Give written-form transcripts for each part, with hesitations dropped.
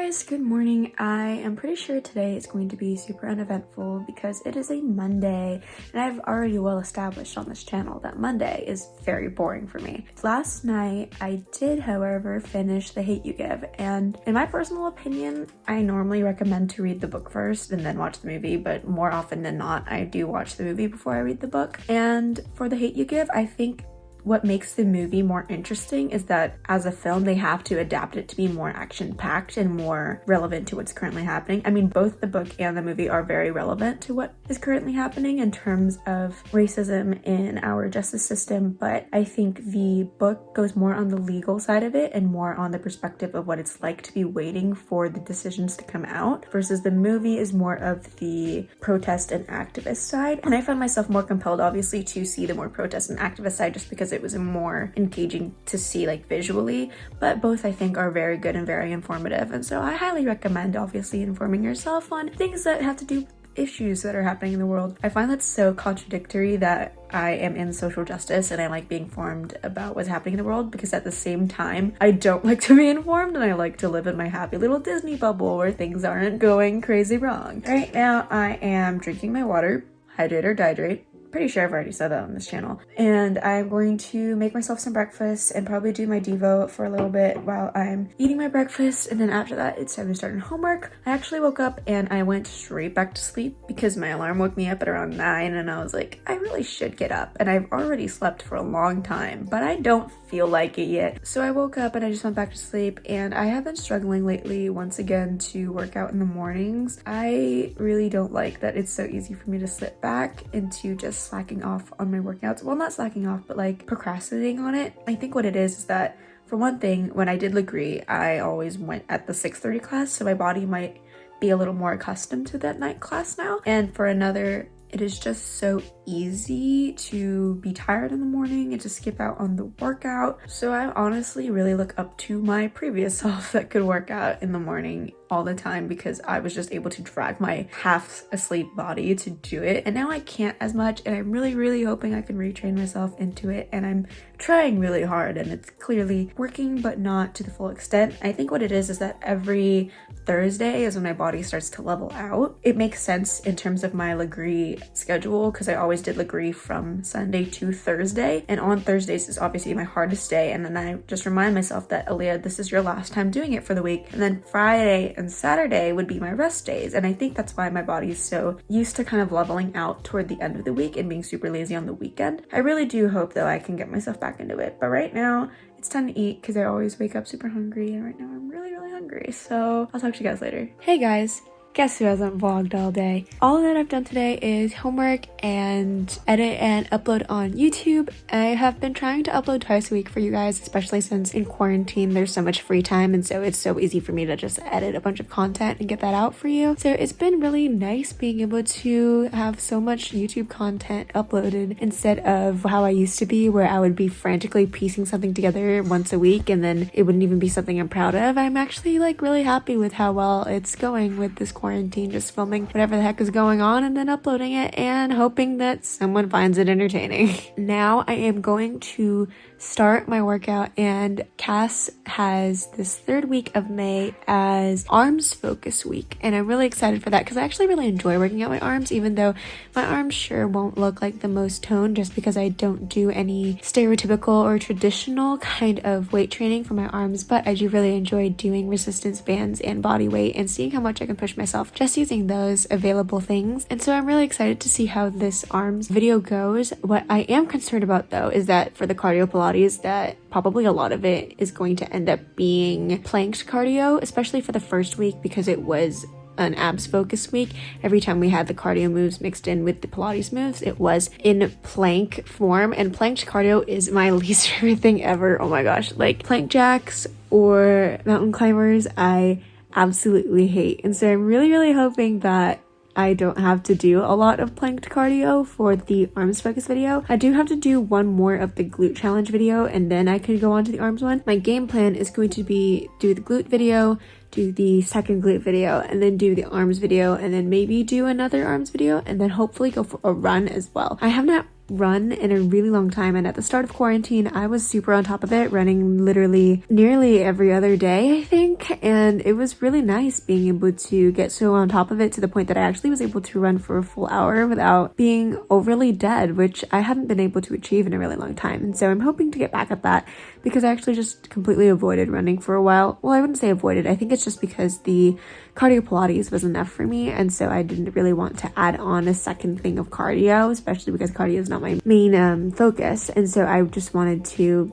guys, good morning. I am pretty sure today is going to be super uneventful because it is a Monday and I've already well established on this channel that Monday is very boring for me. Last night I did, however, finish The Hate U Give, and in my personal opinion, I normally recommend to read the book first and then watch the movie, but more often than not, I do watch the movie before I read the book. And for The Hate U Give, I think what makes the movie more interesting is that as a film, they have to adapt it to be more action-packed and more relevant to what's currently happening. I mean, both the book and the movie are very relevant to what is currently happening in terms of racism in our justice system, but I think the book goes more on the legal side of it and more on the perspective of what it's like to be waiting for the decisions to come out, versus the movie is more of the protest and activist side. And I found myself more compelled, obviously, to see the more protest and activist side just because it was more engaging to see, like, visually, but both I think are very good and very informative, and so I highly recommend obviously informing yourself on things that have to do with issues that are happening in the world. I find that so contradictory that I am in social justice and I like being informed about what's happening in the world, because at the same time I don't like to be informed and I like to live in my happy little Disney bubble where things aren't going crazy wrong. Right now I am drinking my water, hydrate or dihydrate. Pretty sure I've already said that on this channel. And I'm going to make myself some breakfast and probably do my Devo for a little bit while I'm eating my breakfast. And then after that, it's time to start on homework. I actually woke up and I went straight back to sleep because my alarm woke me up at around 9 and I was like, I really should get up. And I've already slept for a long time, but I don't feel like it yet. So I woke up and I just went back to sleep, and I have been struggling lately once again to work out in the mornings. I really don't like that it's so easy for me to slip back into just slacking off on my workouts. Well, not slacking off, but like procrastinating on it. I think what it is that, for one thing, when I did Legree, I always went at the 6:30 class, so my body might be a little more accustomed to that night class now. And for another, it is just so easy to be tired in the morning and to skip out on the workout. So I honestly really look up to my previous self that could work out in the morning all the time, because I was just able to drag my half asleep body to do it, and now I can't as much, and I'm really hoping I can retrain myself into it, and I'm trying really hard and it's clearly working, but not to the full extent. I think what it is that every Thursday is when my body starts to level out. It makes sense in terms of my Legree schedule because I always did Legree from Sunday to Thursday, and on Thursdays is obviously my hardest day, and then I just remind myself that, Aaliyah, this is your last time doing it for the week, and then Friday and Saturday would be my rest days. And I think that's why my body is so used to kind of leveling out toward the end of the week and being super lazy on the weekend. I really do hope though I can get myself back into it, but right now it's time to eat because I always wake up super hungry, and right now I'm really hungry. So I'll talk to you guys later. Hey guys, guess who hasn't vlogged all day? All that I've done today is homework and edit and upload on YouTube. I have been trying to upload twice a week for you guys, especially since in quarantine there's so much free time, and so it's so easy for me to just edit a bunch of content and get that out for you. So it's been really nice being able to have so much YouTube content uploaded instead of how I used to be, where I would be frantically piecing something together once a week and then it wouldn't even be something I'm proud of. I'm actually like really happy with how well it's going with this quarantine, just filming whatever the heck is going on and then uploading it and hoping that someone finds it entertaining. Now I am going to start my workout, and Cass has this third week of May as arms focus week, and I'm really excited for that because I actually really enjoy working out my arms, even though my arms sure won't look like the most toned just because I don't do any stereotypical or traditional kind of weight training for my arms, but I do really enjoy doing resistance bands and body weight and seeing how much I can push myself just using those available things. And so I'm really excited to see how this arms video goes. What I am concerned about though is that for the cardio Pilates, that probably a lot of it is going to end up being planked cardio, especially for the first week, because it was an abs focus week. Every time we had the cardio moves mixed in with the Pilates moves, it was in plank form, and planked cardio is my least favorite thing ever. Oh my gosh, like plank jacks or mountain climbers, I absolutely hate. And so I'm really hoping that I don't have to do a lot of planked cardio for the arms focus video. I do have to do one more of the glute challenge video, and then I could go on to the arms one. My game plan is going to be do the glute video, do the second glute video, and then do the arms video, and then maybe do another arms video, and then hopefully go for a run as well. I have not run in a really long time, and at the start of quarantine I was super on top of it, running literally nearly every other day, I think, and it was really nice being able to get so on top of it to the point that I actually was able to run for a full hour without being overly dead, which I hadn't been able to achieve in a really long time. And so I'm hoping to get back at that, because I actually just completely avoided running for a while. Well, I wouldn't say avoided, I think it's just because the cardio Pilates was enough for me, and so I didn't really want to add on a second thing of cardio, especially because cardio is not my main focus. And so I just wanted to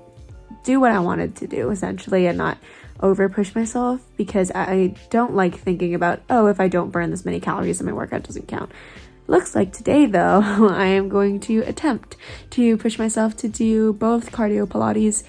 do what I wanted to do essentially and not over push myself, because I don't like thinking about, oh, if I don't burn this many calories then my workout doesn't count. Looks like today though I am going to attempt to push myself to do both cardio Pilates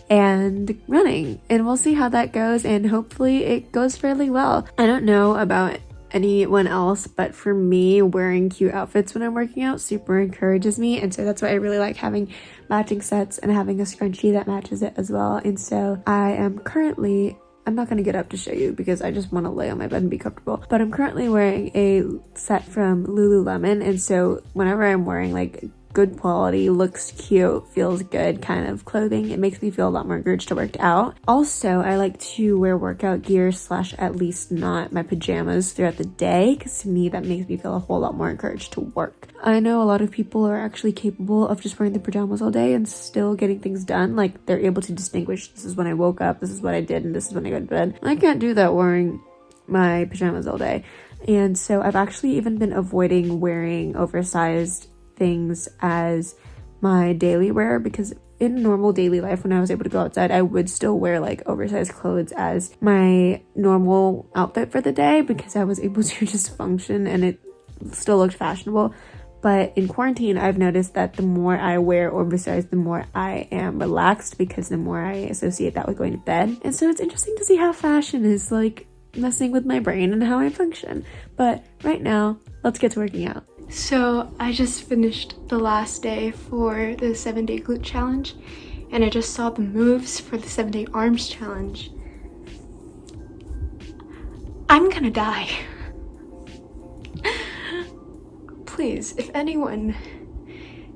and running, and we'll see how that goes, and hopefully it goes fairly well. I don't know about anyone else, but for me, wearing cute outfits when I'm working out super encourages me, and so that's why I really like having matching sets and having a scrunchie that matches it as well. And so I am currently, I'm not going to get up to show you because I just want to lay on my bed and be comfortable, but I'm currently wearing a set from Lululemon, and so whenever I'm wearing like good quality, looks cute, feels good kind of clothing, it makes me feel a lot more encouraged to work out. Also, I like to wear workout gear / at least not my pajamas throughout the day, because to me that makes me feel a whole lot more encouraged to work. I know a lot of people are actually capable of just wearing their pajamas all day and still getting things done. Like, they're able to distinguish, this is when I woke up, this is what I did, and this is when I go to bed. I can't do that wearing my pajamas all day. And so I've actually even been avoiding wearing oversized things as my daily wear, because in normal daily life when I was able to go outside, I would still wear like oversized clothes as my normal outfit for the day, because I was able to just function and it still looked fashionable. But in quarantine, I've noticed that the more I wear oversized, the more I am relaxed, because the more I associate that with going to bed. And so it's interesting to see how fashion is like messing with my brain and how I function. But right now, let's get to working out. So I just finished the last day for the 7-day glute challenge, and I just saw the moves for the 7-day arms challenge. I'm gonna die. Please, if anyone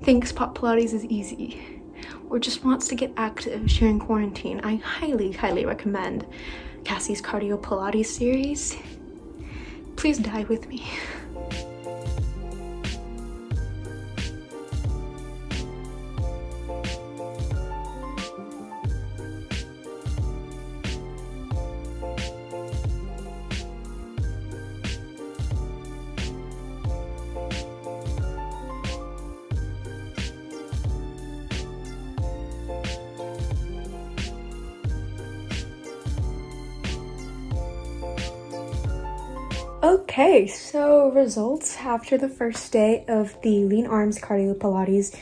thinks pot Pilates is easy or just wants to get active during quarantine, I highly recommend Cassie's Cardio Pilates series. Please die with me. Okay, so results after the first day of the lean arms cardio Pilates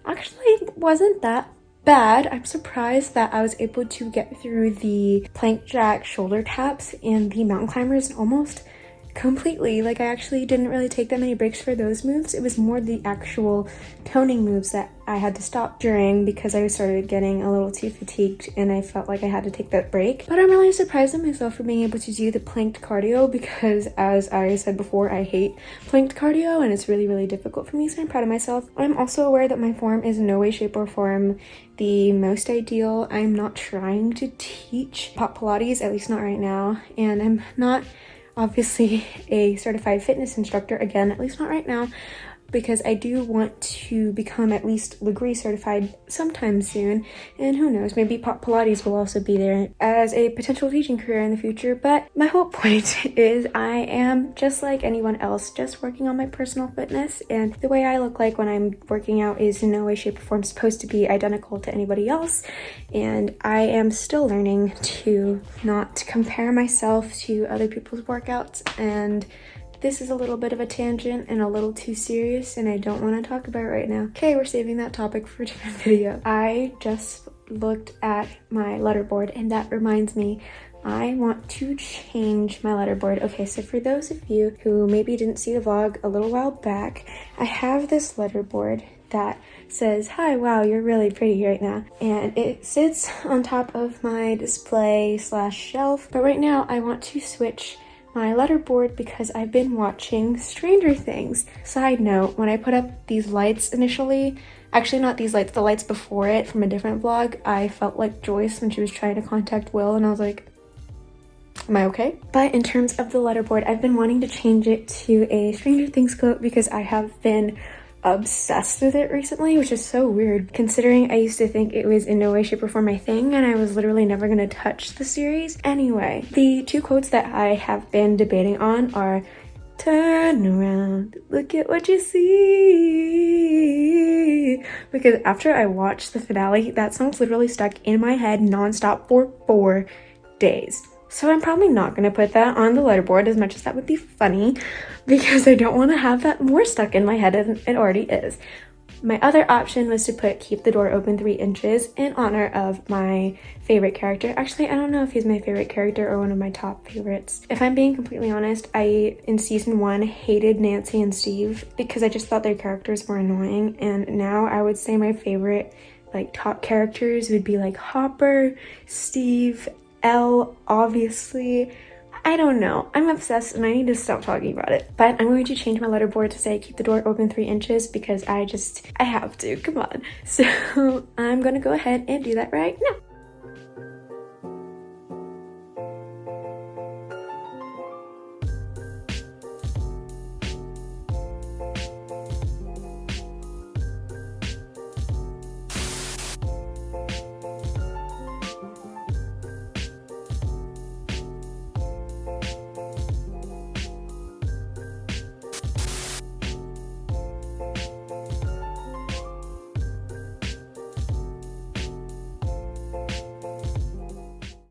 actually wasn't that bad. I'm surprised that I was able to get through the plank jack shoulder taps and the mountain climbers almost completely. Like, I actually didn't really take that many breaks for those moves. It was more the actual toning moves that I had to stop during, because I started getting a little too fatigued and I felt like I had to take that break. But I'm really surprised at myself for being able to do the planked cardio, because as I said before, I hate planked cardio and it's really difficult for me, so I'm proud of myself. I'm also aware that my form is in no way, shape, or form the most ideal. I'm not trying to teach pot Pilates, at least not right now, and I'm not obviously a certified fitness instructor, again, at least not right now, because I do want to become at least Legree certified sometime soon, and who knows, maybe pot Pilates will also be there as a potential teaching career in the future. But my whole point is I am just like anyone else, just working on my personal fitness, and the way I look like when I'm working out is in no way, shape, or form supposed to be identical to anybody else, and I am still learning to not compare myself to other people's workouts. And this is a little bit of a tangent and a little too serious, and I don't want to talk about it right now. Okay, we're saving that topic for a different video. I just looked at my letterboard, and that reminds me, I want to change my letterboard. Okay, so for those of you who maybe didn't see the vlog a little while back, I have this letterboard that says, "Hi, wow, you're really pretty right now." And it sits on top of my display / shelf. But right now I want to switch my letterboard because I've been watching Stranger Things. Side note, when I put up these lights initially, actually not these lights, the lights before it from a different vlog, I felt like Joyce when she was trying to contact Will, and I was like, am I okay? But in terms of the letterboard, I've been wanting to change it to a Stranger Things quote because I have been obsessed with it recently, which is so weird considering I used to think it was in no way, shape, or form my thing, and I was literally never gonna touch the series. Anyway, the two quotes that I have been debating on are "Turn around, look at what you see," because after I watched the finale, that song's literally stuck in my head nonstop for 4 days. So I'm probably not going to put that on the letterboard, as much as that would be funny, because I don't want to have that more stuck in my head than it already is. My other option was to put "Keep the Door Open 3 Inches" in honor of my favorite character. Actually, I don't know if he's my favorite character or one of my top favorites. If I'm being completely honest, I, in season 1, hated Nancy and Steve because I just thought their characters were annoying, and now I would say my favorite, like, top characters would be like Hopper, Steve, Elle, obviously. I don't know. I'm obsessed and I need to stop talking about it. But I'm going to change my letterboard to say "Keep the door open 3 inches" because I have to. Come on. So I'm gonna go ahead and do that right now.